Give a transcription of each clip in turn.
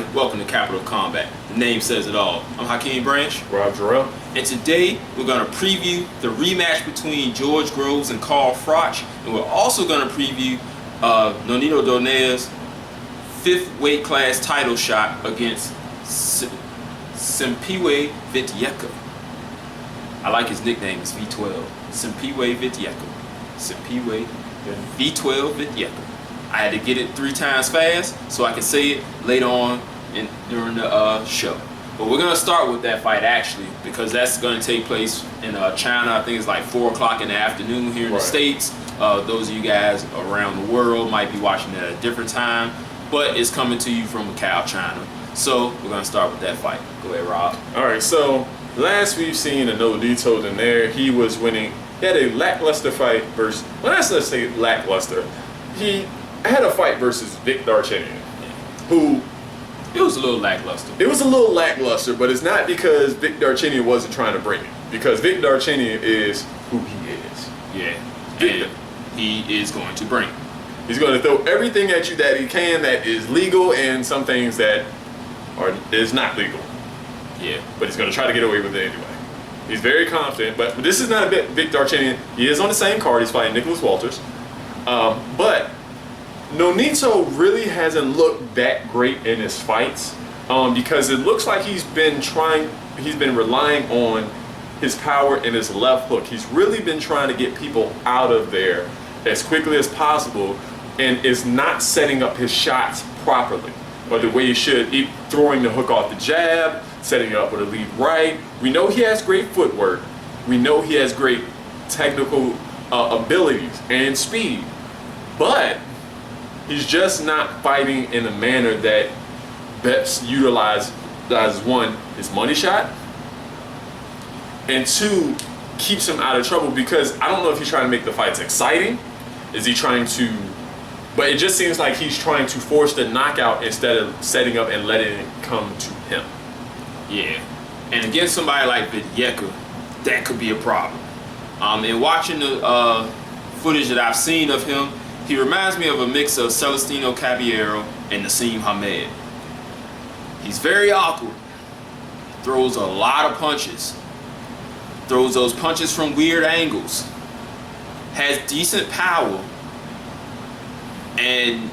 everybody, welcome to Capital Combat. The name says it all. I'm Hakeem Branch. Rob Jarrell. And today we're going to preview the rematch between Froch-Groves and Carl Froch. And we're also going to preview Nonito Donaire's 5th weight class title shot against Donaire-Vetyeka. I like his nickname, it's V12. Donaire-Vetyeka. Donaire-Vetyeka. I had to get it 3 times fast so I can say it later on during the show. But we're going to start with that fight actually, because that's going to take place in China. I think it's like 4 o'clock in the afternoon here in the States. Those of you guys around the world might be watching it at a different time, but it's coming to you from Macau, China. So we're going to start with that fight. Go ahead, Rob. All right, so last we've seen Nonito Donaire, he was winning. He had a lackluster fight versus, well, let's say lackluster. He had a fight versus Vic Darchinyan, who... It was a little lackluster. It was a little lackluster, but it's not because Vic Darchinyan wasn't trying to bring it. Because Vic Darchinyan is who he is. Yeah, and he is going to bring it. He's going to throw everything at you that he can that is legal and some things that is not legal. Yeah. But he's going to try to get away with it anyway. He's very confident, but this is not a bit Vic Darchinyan. He is on the same card. He's fighting Nicholas Walters. But Nonito really hasn't looked that great in his fights because it looks like he's been relying on his power and his left hook. He's really been trying to get people out of there as quickly as possible and is not setting up his shots properly or the way he should. Throwing the hook off the jab, setting it up with a lead right. We know he has great footwork. We know he has great technical abilities and speed, but he's just not fighting in a manner that best utilizes, one, his money shot, and 2, keeps him out of trouble, because I don't know if he's trying to make the fights exciting. Is he trying to... But it just seems like he's trying to force the knockout instead of setting up and letting it come to him. Yeah. And against somebody like Vetyeka, that could be a problem. And watching the footage that I've seen of him, he reminds me of a mix of Celestino Caballero and Nassim Hamed. He's very awkward. Throws a lot of punches. Throws those punches from weird angles. Has decent power. And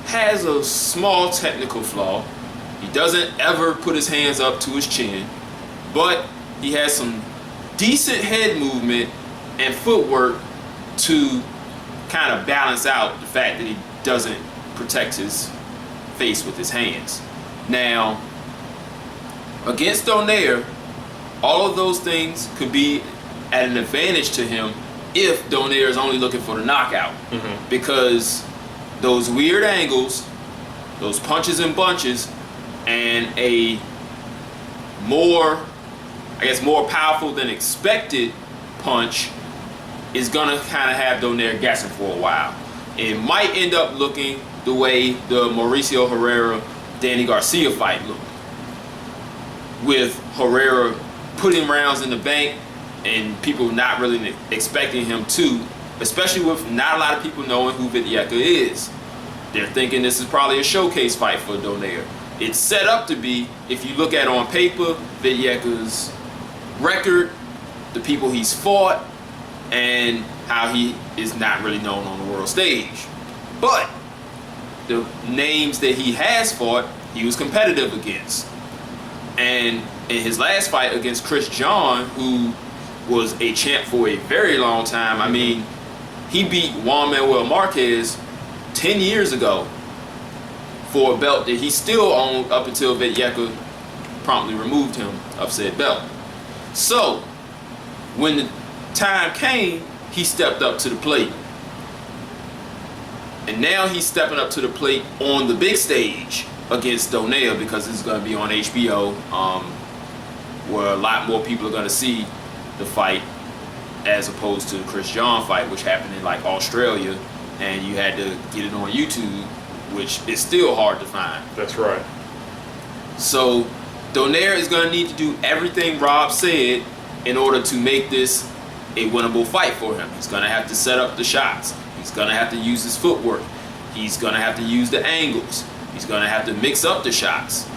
has a small technical flaw. He doesn't ever put his hands up to his chin. But he has some decent head movement and footwork to kind of balance out the fact that he doesn't protect his face with his hands. Now, against Donaire, all of those things could be at an advantage to him if Donaire is only looking for the knockout. Because those weird angles, those punches and bunches, and a more powerful than expected punch is gonna kind of have Donaire guessing for a while. It might end up looking the way the Mauricio Herrera-Danny Garcia fight looked, with Herrera putting rounds in the bank and people not really expecting him to, especially with not a lot of people knowing who Vetyeka is. They're thinking this is probably a showcase fight for Donaire. It's set up to be, if you look at on paper, Vetyeka's record, the people he's fought, and how he is not really known on the world stage. But the names that he has fought, he was competitive against. And in his last fight against Chris John, who was a champ for a very long time, I mean, he beat Juan Manuel Marquez 10 years ago for a belt that he still owned up until Vetyeka promptly removed him of said belt. So, when the time came, he stepped up to the plate. And now he's stepping up to the plate on the big stage against Donaire, because it's going to be on HBO, where a lot more people are going to see the fight, as opposed to the Chris John fight, which happened in like Australia, and you had to get it on YouTube, which is still hard to find. That's right. So Donaire is going to need to do everything Rob said in order to make this a winnable fight for him. He's going to have to set up the shots. He's going to have to use his footwork. He's going to have to use the angles. He's going to have to mix up the shots.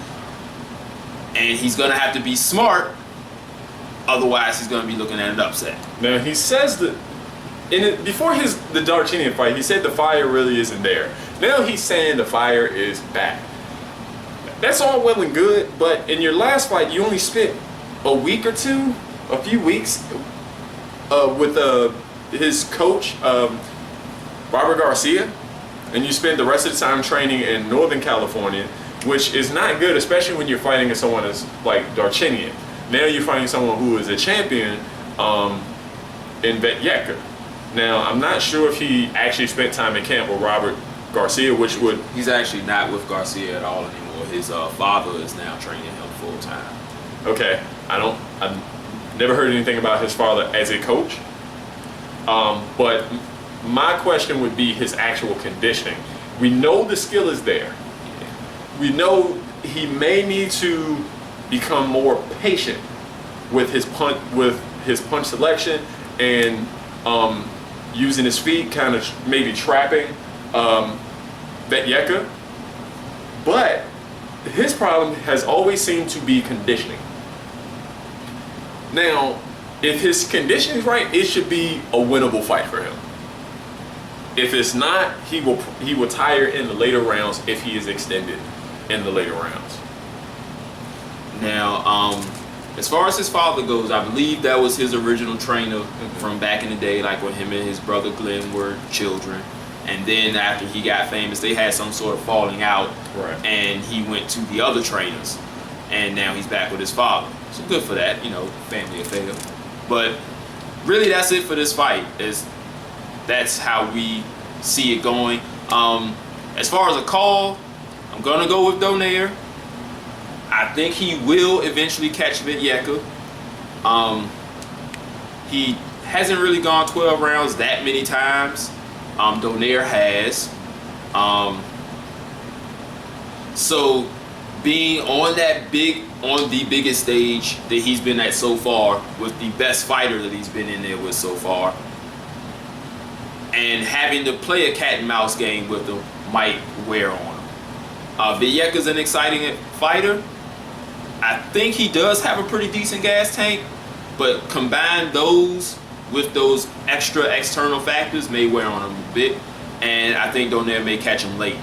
And he's going to have to be smart. Otherwise, he's going to be looking at an upset. Now, he says that before the Darchinyan fight, he said the fire really isn't there. Now he's saying the fire is back. That's all well and good, but in your last fight, you only spent a week or two, a few weeks with his coach, Robert Garcia, and you spend the rest of the time training in Northern California, which is not good, especially when you're fighting against someone that's like Darchinyan. Now you're fighting someone who is a champion in Vetyeka. Now, I'm not sure if he actually spent time in camp with Robert Garcia, which would... He's actually not with Garcia at all anymore. His father is now training him full time. Okay, I've never heard anything about his father as a coach. But my question would be his actual conditioning. We know the skill is there. We know he may need to become more patient with his punch selection and using his feet, kind of maybe trapping Vetyeka. But his problem has always seemed to be conditioning. Now, if his conditioning is right, it should be a winnable fight for him. If it's not, he will tire in the later rounds if he is extended in the later rounds. Now, as far as his father goes, I believe that was his original trainer from back in the day, like when him and his brother Glenn were children. And then after he got famous, they had some sort of falling out, right, and he went to the other trainers, and now he's back with his father. So good for that, family affair. But really, that's it for this fight. That's how we see it going. As far as a call, I'm gonna go with Donaire. I think he will eventually catch Vetyeka. He hasn't really gone 12 rounds that many times. Donaire has. So being on the biggest stage that he's been at so far, with the best fighter that he's been in there with so far, and having to play a cat and mouse game with him might wear on him. Vetyeka's an exciting fighter. I think he does have a pretty decent gas tank, but combine those with those extra external factors may wear on him a bit, and I think Donaire may catch him late.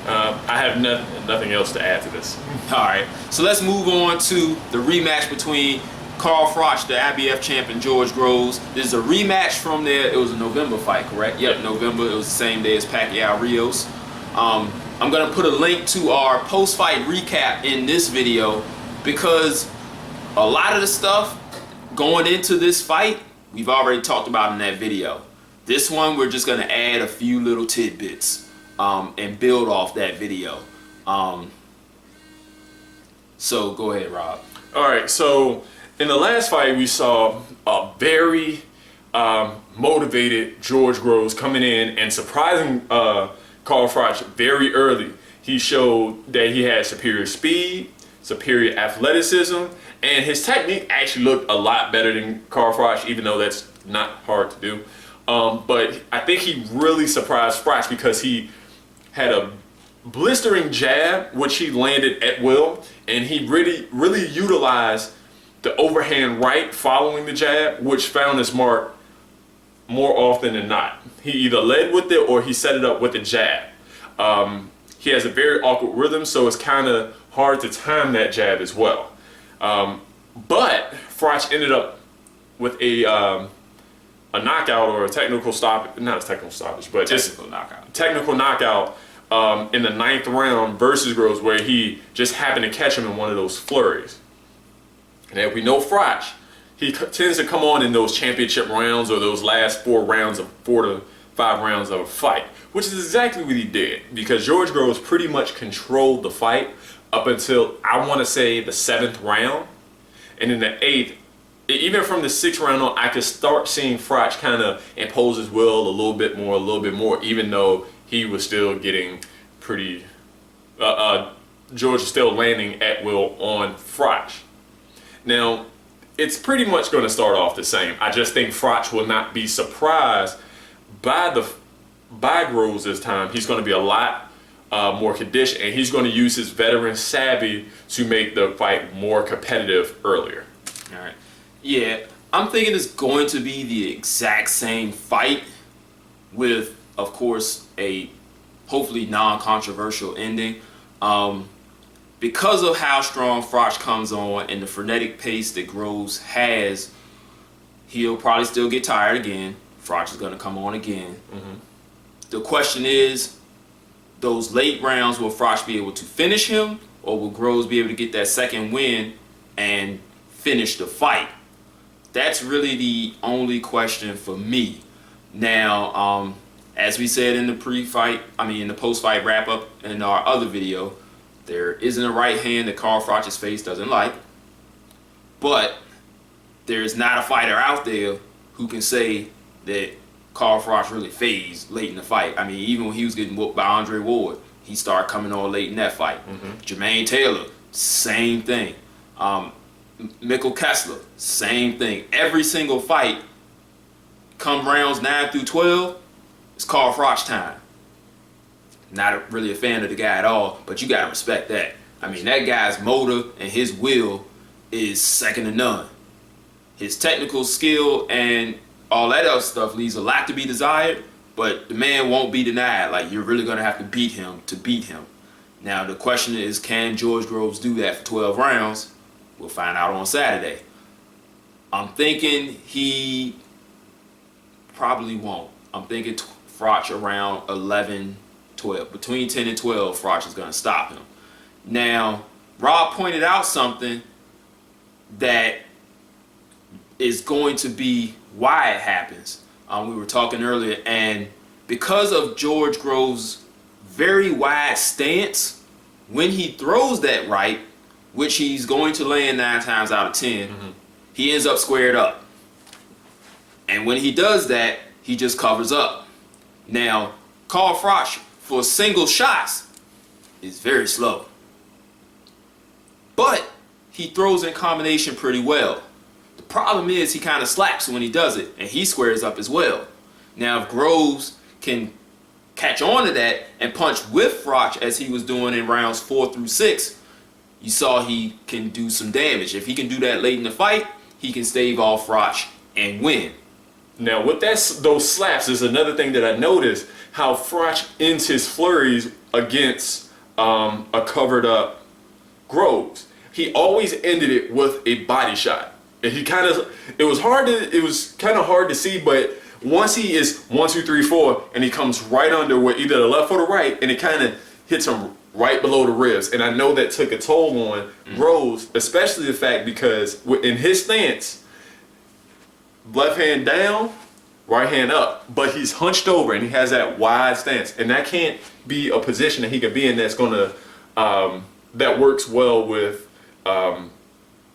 I have nothing else to add to this. All right, so let's move on to the rematch between Carl Froch, the IBF champion, George Groves. This is a rematch from there. It was a November fight, correct? Yep, November. It was the same day as Pacquiao Rios. I'm gonna put a link to our post-fight recap in this video because a lot of the stuff going into this fight, we've already talked about in that video. This one, we're just gonna add a few little tidbits and build off that video. So go ahead, Rob. All right, so in the last fight, we saw a very motivated George Groves coming in and surprising Carl Froch very early. He showed that he had superior speed, superior athleticism, and his technique actually looked a lot better than Carl Froch, even though that's not hard to do. But I think he really surprised Froch because he had a blistering jab, which he landed at will, and he really utilized the overhand right following the jab, which found his mark more often than not. He either led with it or he set it up with a jab. He has a very awkward rhythm, so it's kind of hard to time that jab as well. But Froch ended up with a knockout or a technical stop, not a technical stoppage, but technical knockout in the 9th round versus Groves, where he just happened to catch him in one of those flurries. And as we know, Froch, he tends to come on in those championship rounds or those last 4 to 5 rounds of a fight, which is exactly what he did, because George Groves pretty much controlled the fight up until, I want to say, the 7th round. And in the 8th, even from the 6th round on, I could start seeing Froch kind of impose his will a little bit more, even though he was still getting pretty, George is still landing at will on Froch. Now, it's pretty much going to start off the same. I just think Froch will not be surprised by by Groves this time, he's going to be a lot more conditioned, and he's going to use his veteran savvy to make the fight more competitive earlier. All right. Yeah, I'm thinking it's going to be the exact same fight with, of course, a hopefully non-controversial ending. Because of how strong Froch comes on and the frenetic pace that Groves has, he'll probably still get tired again. Froch is going to come on again. The question is, those late rounds, will Froch be able to finish him, or will Groves be able to get that second win and finish the fight? That's really the only question for me. Now, as we said in the in the post-fight wrap-up in our other video, there isn't a right hand that Carl Froch's face doesn't like, but there's not a fighter out there who can say that Carl Froch really phased late in the fight. I mean, even when he was getting whooped by Andre Ward, he started coming on late in that fight. Jermaine Taylor, same thing. Mikkel Kessler, same thing. Every single fight, come rounds 9 through 12, it's Carl Froch time. Not really a fan of the guy at all, but you gotta respect that. I mean, that guy's motor and his will is second to none. His technical skill and all that other stuff leaves a lot to be desired, but the man won't be denied. Like, you're really gonna have to beat him to beat him. Now, the question is, can George Groves do that for 12 rounds? We'll find out on Saturday. I'm thinking he probably won't. I'm thinking Froch around 11, 12. Between 10 and 12, Froch is going to stop him. Now, Rob pointed out something that is going to be why it happens. We were talking earlier, and because of George Groves' very wide stance, when he throws that right, which he's going to land 9 times out of 10, he ends up squared up. And when he does that, he just covers up. Now, Carl Froch, for single shots, is very slow. But he throws in combination pretty well. The problem is he kind of slaps when he does it, and he squares up as well. Now, if Groves can catch on to that and punch with Froch as he was doing in rounds 4 through 6, you saw he can do some damage. If he can do that late in the fight, he can stave off Froch and win. Now, with those slaps is another thing that I noticed, how Froch ends his flurries against a covered up Groves. He always ended it with a body shot. And it was kind of hard to see, but once he is 1, 2, 3, 4, and he comes right under with either the left or the right, and it kind of hits him right below the ribs. And I know that took a toll on Groves, especially the fact because in his stance, left hand down, right hand up, but he's hunched over and he has that wide stance, and that can't be a position that he could be in that's gonna that works well with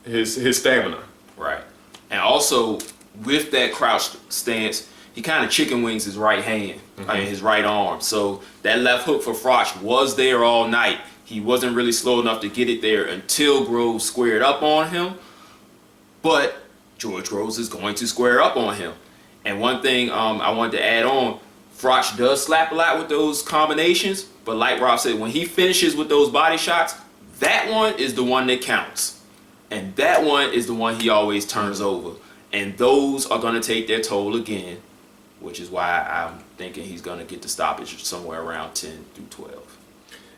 his stamina. Right. And also with that crouched stance, he kind of chicken wings his right hand, his right arm. So that left hook for Froch was there all night. He wasn't really slow enough to get it there until Groves squared up on him. But George Groves is going to square up on him. And one thing I wanted to add on, Froch does slap a lot with those combinations, but like Rob said, when he finishes with those body shots, that one is the one that counts. And that one is the one he always turns over. And those are going to take their toll again, which is why I'm thinking he's going to get the stoppage somewhere around 10 through 12.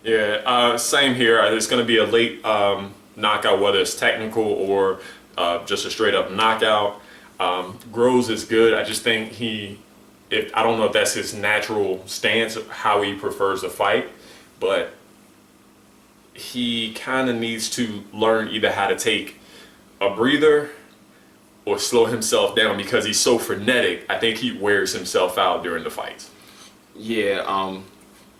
Yeah, same here. It's going to be a late knockout, whether it's technical or just a straight up knockout. Groves is good. I just think I don't know if that's his natural stance, how he prefers to fight, but he kind of needs to learn either how to take a breather or slow himself down, because he's so frenetic. I think he wears himself out during the fights. Yeah,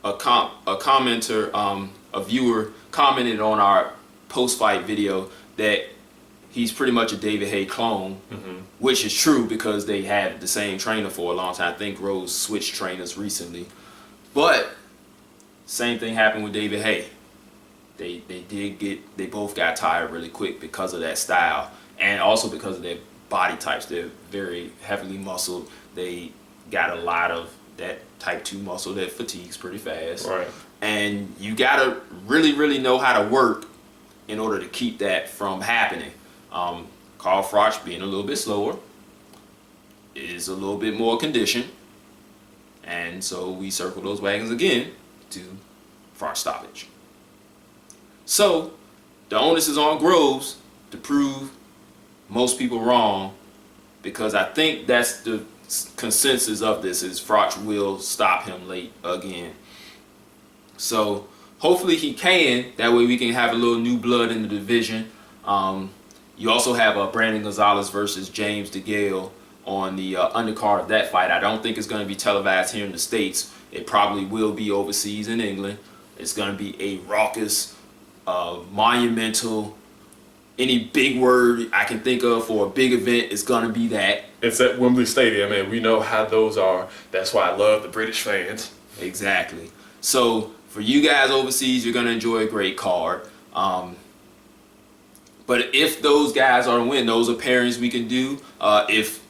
a commenter, a viewer commented on our post-fight video that he's pretty much a David Haye clone, which is true because they had the same trainer for a long time. I think Groves switched trainers recently. But same thing happened with David Haye. They both got tired really quick because of that style, and also because of their body types. They're very heavily muscled. They got a lot of that type 2 muscle that fatigues pretty fast. Right. And you gotta really, really know how to work in order to keep that from happening. Carl Froch, being a little bit slower, is a little bit more conditioned. And so we circle those wagons again to Froch stoppage. So the onus is on Groves to prove most people wrong, because I think that's the consensus of this, is Froch will stop him late again. So hopefully he can. That way we can have a little new blood in the division. You also have Brandon Gonzalez versus James DeGale on the undercard of that fight. I don't think it's going to be televised here in the States. It probably will be overseas in England. It's going to be a raucous, monumental, any big word I can think of for a big event is going to be that. It's at Wembley Stadium, and we know how those are. That's why I love the British fans. Exactly. So for you guys overseas, you're going to enjoy a great card. But if those guys are to win, those are pairings we can do. If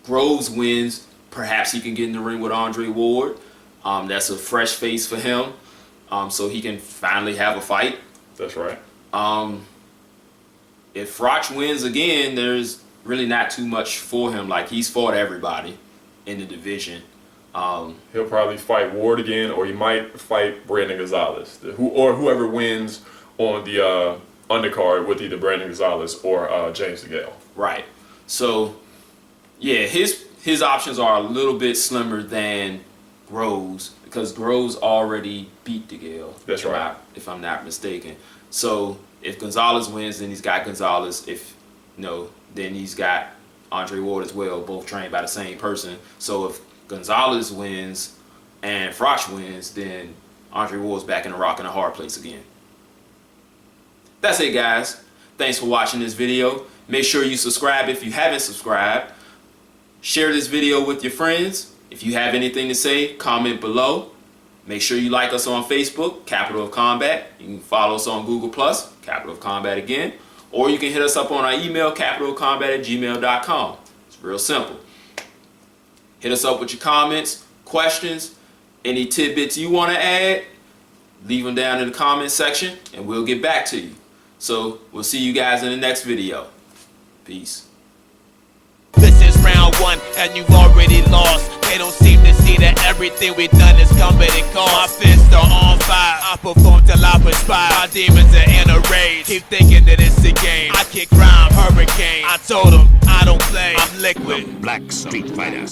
Groves wins, perhaps he can get in the ring with Andre Ward. That's a fresh face for him, so he can finally have a fight. That's right. If Froch wins again, there's really not too much for him. Like, he's fought everybody in the division. He'll probably fight Ward again, or he might fight Brandon Gonzalez, or whoever wins on the undercard with either Brandon Gonzalez or James DeGale. Right. So, yeah, his options are a little bit slimmer than Groves, because Groves already beat DeGale. That's right. If I'm not mistaken. So if Gonzalez wins, then he's got Gonzalez. If no, then he's got Andre Ward as well, both trained by the same person. So if Gonzalez wins and Froch wins, then Andre Ward's back in a rock and a hard place again. That's it, guys. Thanks for watching this video. Make sure you subscribe if you haven't subscribed. Share this video with your friends. If you have anything to say, comment below. Make sure you like us on Facebook, Capital of Combat. You can follow us on Google+, Capital of Combat again. Or you can hit us up on our email, capitalofcombat@gmail.com. It's real simple. Hit us up with your comments, questions, any tidbits you want to add. Leave them down in the comment section and we'll get back to you. So we'll see you guys in the next video. Peace. This is round one and you've already lost. They don't seem to see that everything we've done is coming and cost. My fists are on fire, I perform till I perspire. My demons are in a rage, keep thinking that it's a game. I kick crime, hurricane, I told them I don't play, I'm liquid. Black Street Fighter.